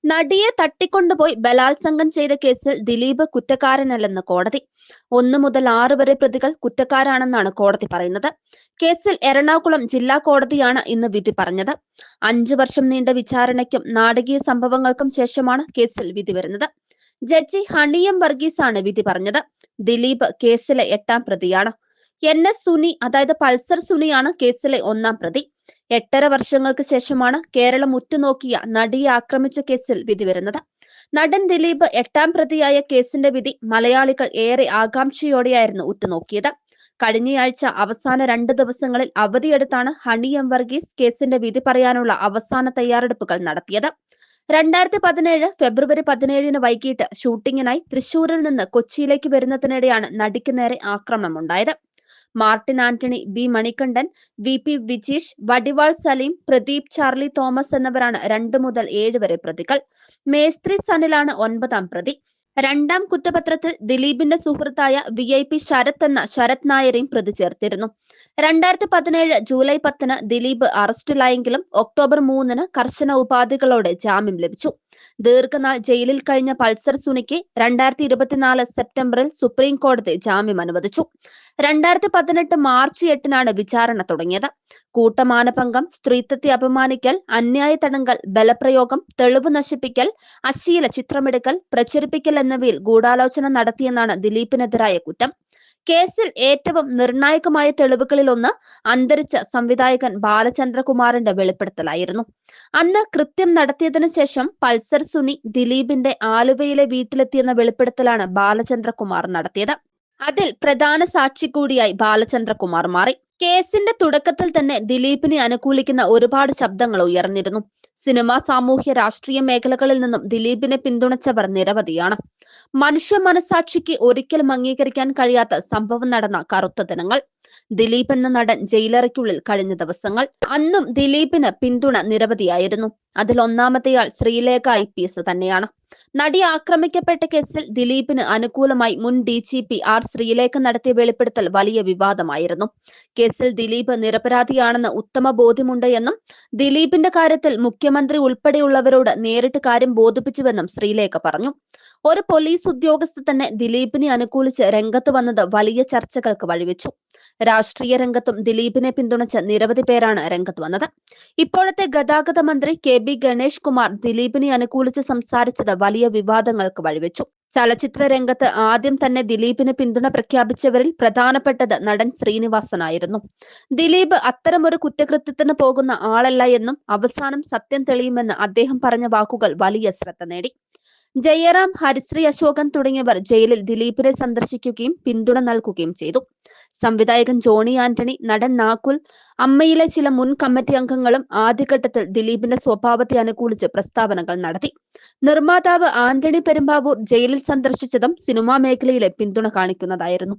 നടിയെ തട്ടിക്കൊണ്ടുപോയി ബലാത്സംഗം ചെയ്ത കേസിൽ ദിലീപ് കുറ്റക്കാരനല്ലെന്ന് കോടതി. 1 മുതൽ 6 വരെ പ്രതികൾ കുറ്റക്കാരാണെന്നാണ് കോടതി പറയുന്നത്. കേസിൽ എറണാകുളം ജില്ലാ കോടതിയാണ് ഇന്ന് വിധി പറഞ്ഞത്. 5 വർഷം നീണ്ട വിചാരണയ്ക്കും നാടകീയ സംഭവങ്ങൾക്കും ശേഷമാണ് കേസിൽ വിധി വരുന്നത്. ജഡ്ജി ഹണിയം വർഗീസാണ് വിധി പറഞ്ഞത്. ദിലീപ് കേസിലെ 8ാം പ്രതിയാണ്. NS സുനി, അതായത് പൾസർ സുനിയാണ് കേസിലെ 1ാം പ്രതി. 8.5 വർഷങ്ങൾക്ക് ശേഷമാണ് കേരളം ഉറ്റുനോക്കിയ നടിയെ ആക്രമിച്ച കേസിൽ വിധി വരുന്നത്. നടൻ ദിലീപ് 8ാം പ്രതിയായ കേസിന്റെ വിധി മലയാളികൾ ഏറെ ആകാംക്ഷയോടെയായിരുന്നു ഉറ്റുനോക്കിയത്. കഴിഞ്ഞയാഴ്ച അവസാന 2 ദിവസങ്ങളിൽ അവധിയെടുത്താണ് ഹണിയം വർഗീസ് കേസിന്റെ വിധി പറയാനുള്ള അവസാന തയ്യാറെടുപ്പുകൾ നടത്തിയത്. 2017 ഫെബ്രുവരി 17 വൈകിട്ട് ഷൂട്ടിങ്ങിനായി തൃശൂരിൽ നിന്ന് കൊച്ചിയിലേക്ക് വരുന്നതിനിടെയാണ് നടിക്ക് നേരെ ആക്രമണമുണ്ടായത്. Martin Antony, B Manikandan, VP Vijeesh, Vadival Saleem, Pradeep Charlie Thomas എന്നിവരാണ് 2 മുതൽ 7 വരെ പ്രതികൾ. മേസ്ത്രി സനിലാണ് 9ാം പ്രതി. 2ാം കുറ്റപത്രത്തിൽ ദിലീപിന്റെ സുഹൃത്തായ VIP ശരത് എന്ന ശരത് നായരെയും പ്രതി ചേർത്തിരുന്നു. 2017 ജൂലൈ 10 ദിലീപ് അറസ്റ്റിലായെങ്കിലും ഒക്ടോബർ 3 കർശന ഉപാധികളോടെ ജാമ്യം ലഭിച്ചു. ദീർഘനാൾ ജയിലിൽ കഴിഞ്ഞ പൾസർ സുനിക്ക് 2024 സെപ്റ്റംബറിൽ സുപ്രീം കോടതി ജാമ്യം അനുവദിച്ചു. 2018 മാർച്ച് 8 വിചാരണ തുടങ്ങിയത്. കൂട്ടമാനഭംഗം, സ്ത്രീത്വത്തെ അപമാനിക്കൽ, അന്യായ തടങ്കൽ, ബലപ്രയോഗം, തെളിവ് നശിപ്പിക്കൽ, അശ്ലീല ചിത്രമെടുക്കൽ, പ്രചരിപ്പിക്കൽ എന്നിവയിൽ ഗൂഢാലോചന നടത്തിയെന്നാണ് ദിലീപിനെതിരായ കുറ്റം. കേസിൽ ഏറ്റവും നിർണായകമായ തെളിവുകളിലൊന്ന് അന്തരിച്ച സംവിധായകൻ ബാലചന്ദ്രകുമാറിന്റെ വെളിപ്പെടുത്തലായിരുന്നു. അന്ന് കൃത്യം നടത്തിയതിനു ശേഷം പൾസർ സുനി ദിലീപിന്റെ ആലുവയിലെ വീട്ടിലെത്തിയെന്ന വെളിപ്പെടുത്തലാണ് ബാലചന്ദ്രകുമാർ നടത്തിയത്. അതിൽ പ്രധാന സാക്ഷി കൂടിയായി ബാലചന്ദ്രകുമാർ മാറി. കേസിന്റെ തുടക്കത്തിൽ തന്നെ ദിലീപിനെ അനുകൂലിക്കുന്ന ഒരുപാട് ശബ്ദങ്ങൾ ഉയർന്നിരുന്നു. സിനിമ, സാമൂഹ്യ, രാഷ്ട്രീയ മേഖലകളിൽ നിന്നും ദിലീപിനെ പിന്തുണച്ചവർ നിരവധിയാണ്. മനുഷ്യ മനസാക്ഷിക്ക് ഒരിക്കലും അംഗീകരിക്കാൻ കഴിയാത്ത സംഭവം നടന്ന കറുത്ത ദിനങ്ങൾ. ദിലീപ് എന്ന നടൻ ജയിലറയ്ക്കുള്ളിൽ കഴിഞ്ഞ ദിവസങ്ങൾ. അന്നും ദിലീപിന് പിന്തുണ നിരവധിയായിരുന്നു. അതിൽ ഒന്നാമത്തെയാൾ ശ്രീലേഖ IPS തന്നെയാണ്. നടി ആക്രമിക്കപ്പെട്ട കേസിൽ ദിലീപിന് അനുകൂലമായി മുൻ DGP R ശ്രീലേഖ നടത്തിയ വെളിപ്പെടുത്തൽ വലിയ വിവാദമായിരുന്നു. കേസിൽ ദിലീപ് നിരപരാധിയാണെന്ന് ഉത്തമ ബോധ്യമുണ്ട് എന്നും ദിലീപിന്റെ കാര്യത്തിൽ മുഖ്യമന്ത്രി ഉൾപ്പെടെയുള്ളവരോട് നേരിട്ട് കാര്യം ബോധിപ്പിച്ചുവെന്നും ശ്രീലേഖ പറഞ്ഞു. ഒരു പോലീസ് ഉദ്യോഗസ്ഥ തന്നെ ദിലീപിനെ അനുകൂലിച്ച് രംഗത്ത് വന്നത് വലിയ ചർച്ചകൾക്ക് വഴിവെച്ചു. രാഷ്ട്രീയ രംഗത്തും ദിലീപിനെ പിന്തുണച്ച് നിരവധി പേരാണ് രംഗത്ത് വന്നത്. ഇപ്പോഴത്തെ ഗതാഗത മന്ത്രി KB ഗണേഷ് കുമാർ ദിലീപിനെ അനുകൂലിച്ച് സംസാരിച്ചത് വലിയ വിവാദങ്ങൾക്ക് വഴിവെച്ചു. ചലച്ചിത്ര രംഗത്ത് ആദ്യം തന്നെ ദിലീപിന് പിന്തുണ പ്രഖ്യാപിച്ചവരിൽ പ്രധാനപ്പെട്ടത് നടൻ ശ്രീനിവാസനായിരുന്നു. ദിലീപ് അത്തരമൊരു കുറ്റകൃത്യത്തിന് പോകുന്ന ആളല്ല എന്നും അവസാനം സത്യം തെളിയുമെന്ന് അദ്ദേഹം പറഞ്ഞ വാക്കുകൾ വലിയ ശ്രദ്ധ നേടി. ജയറാം, ഹരിശ്രീ അശോകൻ തുടങ്ങിയവർ ജയിലിൽ ദിലീപിനെ സന്ദർശിക്കുകയും പിന്തുണ നൽകുകയും ചെയ്തു. സംവിധായകൻ ജോണി ആന്റണി, നടൻ നാക്കുൽ, അമ്മയിലെ ചില മുൻ കമ്മിറ്റി അംഗങ്ങളും ആദ്യഘട്ടത്തിൽ ദിലീപിന്റെ സ്വഭാവത്തെ അനുകൂലിച്ച് പ്രസ്താവനകൾ നടത്തി. നിർമ്മാതാവ് ആന്റണി പെരുമ്പാവൂർ ജയിലിൽ സന്ദർശിച്ചതും സിനിമാ മേഖലയിലെ പിന്തുണ കാണിക്കുന്നതായിരുന്നു.